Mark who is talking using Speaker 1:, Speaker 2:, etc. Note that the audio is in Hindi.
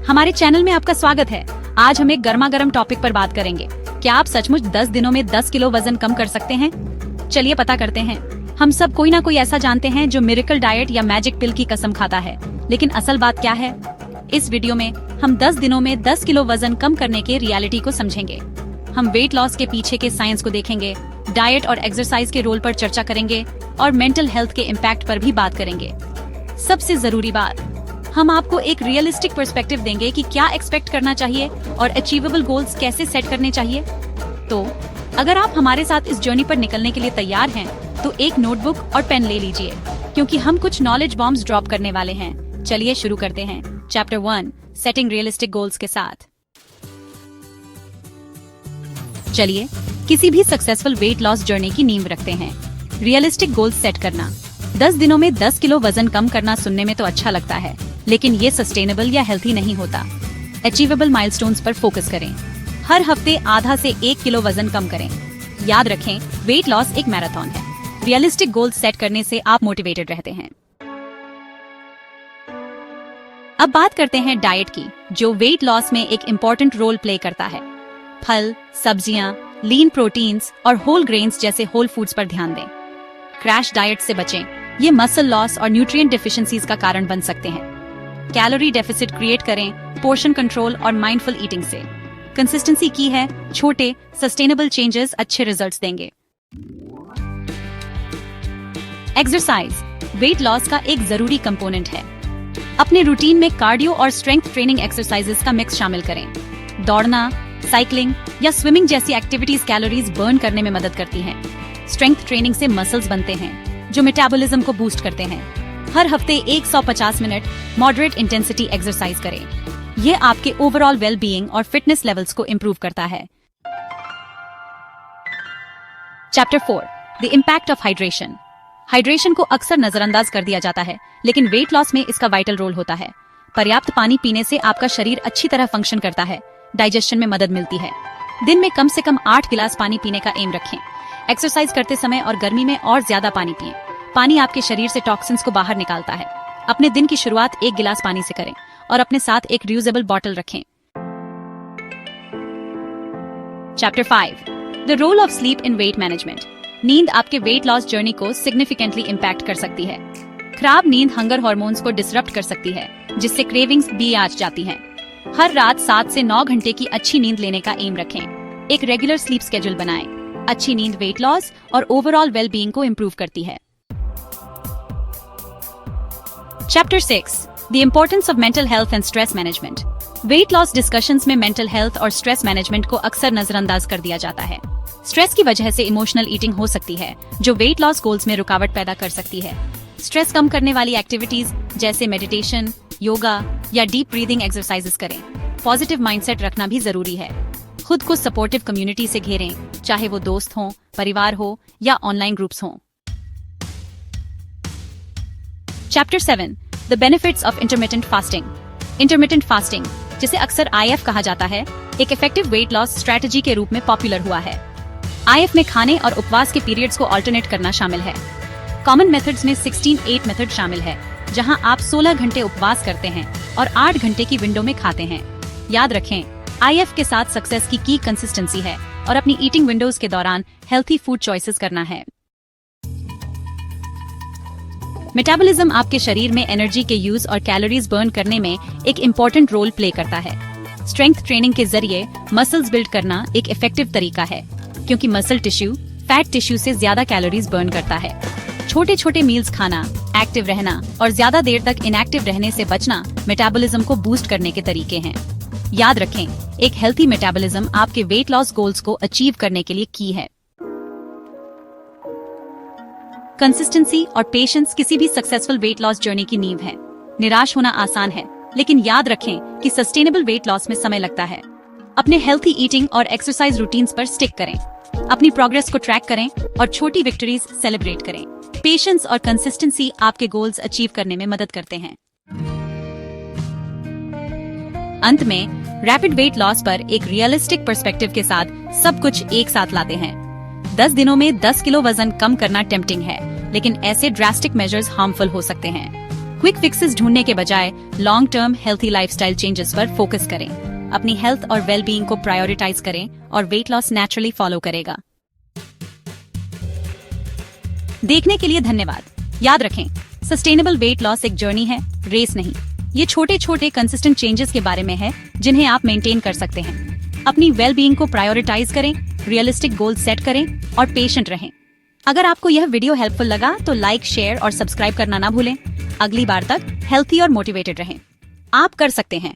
Speaker 1: हमारे चैनल में आपका स्वागत है। आज हम एक गर्मा गर्म टॉपिक पर बात करेंगे। क्या आप सचमुच 10 दिनों में 10 किलो वजन कम कर सकते हैं? चलिए पता करते हैं। हम सब कोई ना कोई ऐसा जानते हैं जो मिरेकल डाइट या मैजिक पिल की कसम खाता है, लेकिन असल बात क्या है? इस वीडियो में हम 10 दिनों में 10 किलो वजन कम करने के रियलिटी को समझेंगे। हम वेट लॉस के पीछे के साइंस को देखेंगे, डाइट और एक्सरसाइज के रोल पर चर्चा करेंगे और मेंटल हेल्थ के इम्पैक्ट पर भी बात करेंगे। सबसे जरूरी बात, हम आपको एक रियलिस्टिक पर्सपेक्टिव देंगे कि क्या एक्सपेक्ट करना चाहिए और अचीवेबल गोल्स कैसे सेट करने चाहिए। तो अगर आप हमारे साथ इस जर्नी पर निकलने के लिए तैयार हैं, तो एक नोटबुक और पेन ले लीजिए, क्योंकि हम कुछ नॉलेज बॉम्ब्स ड्रॉप करने वाले हैं। चलिए शुरू करते हैं। चैप्टर 1, सेटिंग रियलिस्टिक गोल्स के साथ। चलिए किसी भी सक्सेसफुल वेट लॉस जर्नी की नींव रखते हैं। रियलिस्टिक गोल्स सेट करना। 10 दिनों में 10 किलो वजन कम करना सुनने में तो अच्छा लगता है, लेकिन ये सस्टेनेबल या हेल्थी नहीं होता। अचीवेबल माइलस्टोन्स पर फोकस करें। हर हफ्ते आधा से 1 किलो वजन कम करें। याद रखें, वेट लॉस एक मैराथन है। रियलिस्टिक गोल्स सेट करने से आप मोटिवेटेड रहते हैं। अब बात करते हैं डाइट की, जो वेट लॉस में एक इम्पोर्टेंट रोल प्ले करता है। फल, सब्जियां, लीन प्रोटीन्स और होल ग्रेन्स जैसे होल फूड्स पर ध्यान दें। क्रैश डाइट से बचें, ये मसल लॉस और न्यूट्रिएंट डेफिशिएंसीज का कारण बन सकते हैं। कैलोरी डेफिसिट क्रिएट करें, पोर्शन कंट्रोल और माइंडफुल ईटिंग से। कंसिस्टेंसी की है, छोटे सस्टेनेबल चेंजेस अच्छे रिजल्ट्स देंगे। एक्सरसाइज वेट लॉस का एक जरूरी कंपोनेंट है। अपने रूटीन में कार्डियो और स्ट्रेंथ ट्रेनिंग एक्सरसाइजेस का मिक्स शामिल करें। दौड़ना, साइकिलिंग या स्विमिंग जैसी एक्टिविटीज कैलोरीज बर्न करने में मदद करती हैं। स्ट्रेंथ ट्रेनिंग से मसल्स बनते हैं, जो मेटाबॉलिज्म को बूस्ट करते हैं। हर हफ्ते 150 मिनट मॉडरेट इंटेंसिटी एक्सरसाइज करें। ये आपके ओवरऑल वेल बीइंग और फिटनेस लेवल्स को इंप्रूव करता है। Chapter 4, the impact of hydration. Hydration को अक्सर नजरअंदाज कर दिया जाता है, लेकिन वेट लॉस में इसका वाइटल रोल होता है। पर्याप्त पानी पीने से आपका शरीर अच्छी तरह फंक्शन करता है, डाइजेशन में मदद मिलती है। दिन में कम से कम 8 गिलास पानी पीने का एम रखें। एक्सरसाइज करते समय और गर्मी में और ज्यादा पानी पिएं। पानी आपके शरीर से टॉक्सिन्स को बाहर निकालता है। अपने दिन की शुरुआत 1 गिलास पानी से करें और अपने साथ एक रियूजेबल बॉटल रखें। Chapter 5, the role of sleep in weight management. नींद आपके वेट लॉस जर्नी को सिग्निफिकेंटली इम्पैक्ट कर सकती है। खराब नींद हंगर हार्मोन्स को डिसरप्ट कर सकती है, जिससे क्रेविंग्स भी आ जाती हैं। हर रात 7 से 9 घंटे की अच्छी नींद लेने का एम रखें। एक रेगुलर स्लीप स्केड्यूल बनाएं। अच्छी नींद वेट लॉस और ओवरऑल वेल बीइंग को इम्प्रूव करती है। Chapter 6, the importance of mental health and stress management. Weight loss discussions में मेंटल हेल्थ और स्ट्रेस मैनेजमेंट को अक्सर नजरअंदाज कर दिया जाता है। स्ट्रेस की वजह से इमोशनल ईटिंग हो सकती है, जो वेट लॉस गोल्स में रुकावट पैदा कर सकती है। स्ट्रेस कम करने वाली एक्टिविटीज जैसे मेडिटेशन, योगा या डीप ब्रीदिंग एक्सरसाइजेस करें। पॉजिटिव माइंडसेट रखना भी जरूरी है। खुद को सपोर्टिव कम्युनिटी से घेरें, चाहे वो दोस्त हों, परिवार हो या ऑनलाइन ग्रुप्स हों। Chapter 7, the benefits of intermittent fasting. Intermittent fasting, जिसे अक्सर IF कहा जाता है, एक इफेक्टिव वेट लॉस स्ट्रेटजी के रूप में पॉपुलर हुआ है। IF में खाने और उपवास के पीरियड्स को अल्टरनेट करना शामिल है। कॉमन मेथड्स में 16-8 मेथड शामिल है, जहां आप 16 घंटे उपवास करते हैं और 8 घंटे की विंडो में खाते हैं। याद रखें, IF के साथ सक्सेस की कंसिस्टेंसी है और अपनी ईटिंग विंडोज के दौरान हेल्थी फूड चॉइसेस करना है। मेटाबॉलिज्म आपके शरीर में एनर्जी के यूज और कैलोरीज बर्न करने में एक इम्पोर्टेंट रोल प्ले करता है। स्ट्रेंथ ट्रेनिंग के जरिए मसल्स बिल्ड करना एक इफेक्टिव तरीका है, क्योंकि मसल टिश्यू फैट टिश्यू से ज्यादा कैलोरीज बर्न करता है। छोटे छोटे मील्स खाना, एक्टिव रहना और ज्यादा देर तक इनएक्टिव रहने से बचना मेटाबॉलिज्म को बूस्ट करने के तरीके हैं। याद रखें, एक हेल्थी मेटाबॉलिज्म आपके वेट लॉस गोल्स को अचीव करने के लिए की है। कंसिस्टेंसी और पेशेंस किसी भी सक्सेसफुल वेट लॉस जर्नी की नींव है। निराश होना आसान है, लेकिन याद रखें कि सस्टेनेबल वेट लॉस में समय लगता है। अपने हेल्थी ईटिंग और एक्सरसाइज रूटीन्स पर स्टिक करें। अपनी प्रोग्रेस को ट्रैक करें और छोटी विक्ट्रीज सेलिब्रेट करें। पेशेंस और कंसिस्टेंसी आपके गोल्स अचीव करने में मदद करते हैं। अंत में रैपिड वेट लॉस पर एक रियलिस्टिक पर्सपेक्टिव के साथ सब कुछ एक साथ लाते हैं। 10 दिनों में 10 किलो वजन कम करना टेम्पटिंग है, लेकिन ऐसे ड्रास्टिक मेजर्स हार्मफुल हो सकते हैं। क्विक फिक्सेस ढूंढने के बजाय long term healthy lifestyle changes पर फोकस करें। अपनी हेल्थ और वेल बीइंग को प्रायोरिटाइज करें और वेट लॉस नेचुरली फॉलो करेगा। देखने के लिए धन्यवाद। याद रखें, सस्टेनेबल वेट लॉस एक जर्नी है, रेस नहीं। ये छोटे छोटे कंसिस्टेंट चेंजेस के बारे में है जिन्हें आप मेंटेन कर सकते हैं। अपनी वेल बीइंग को प्रायोरिटाइज करें, रियलिस्टिक गोल सेट करें और पेशेंट रहें। अगर आपको यह वीडियो हेल्पफुल लगा तो लाइक, शेयर और सब्सक्राइब करना ना भूलें। अगली बार तक हेल्थी और मोटिवेटेड रहें। आप कर सकते हैं।